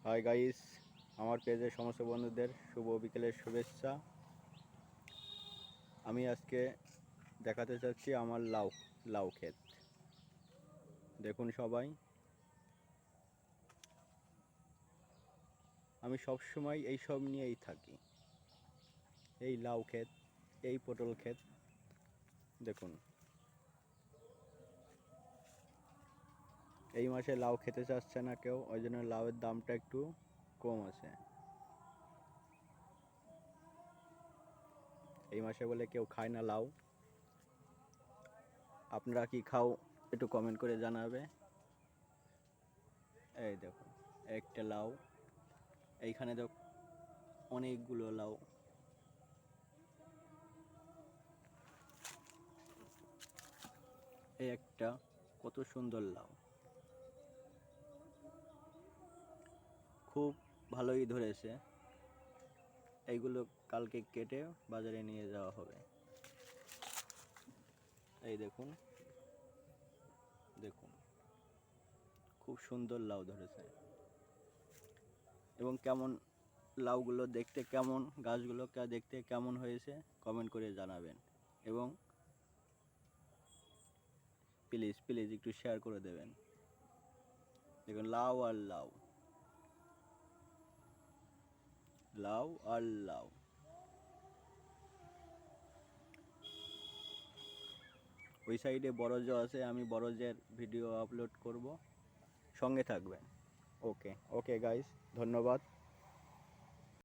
Hi guys, আমার পেজের সমস্ত বন্ধুদের শুভ বিকেলের শুভেচ্ছা। আমি আজকে দেখাতে চাচ্ছি আমার লাউ ক্ষেত। দেখুন সবাই, আমি সবসময় এইসব নিয়েই থাকি। এই লাউ ক্ষেত, এই পটল ক্ষেত দেখুন। এই মাসে লাউ খেতে চাচ্ছে না কেউ, ওই জন্য লাউয়ের দামটা একটু কম আছে। এই মাসে বলে কেউ খায় না লাউ। আপনারা কি খাও একটু কমেন্ট করে জানাবে। এই দেখুন একটা লাউ, এইখানে দেখ অনেকগুলো লাউ। এই একটা কত সুন্দর লাউ, খুব ভালোই ধরেছে। এইগুলো কালকে কেটে বাজারে নিয়ে যাওয়া হবে। এই দেখুন দেখুন, খুব সুন্দর লাউ ধরেছে। এবং কেমন লাউগুলো দেখতে, কেমন গাছগুলো দেখতে কেমন হয়েছে কমেন্ট করে জানাবেন। এবং প্লিজ প্লিজ একটু শেয়ার করে দেবেন। দেখুন লাউ আর লাউ, লাউ আর লাউ। ওই সাইডে বরজ আছে, আমি বরজের ভিডিও আপলোড করব, সঙ্গে থাকবেন। ওকে ওকে গাইস, ধন্যবাদ।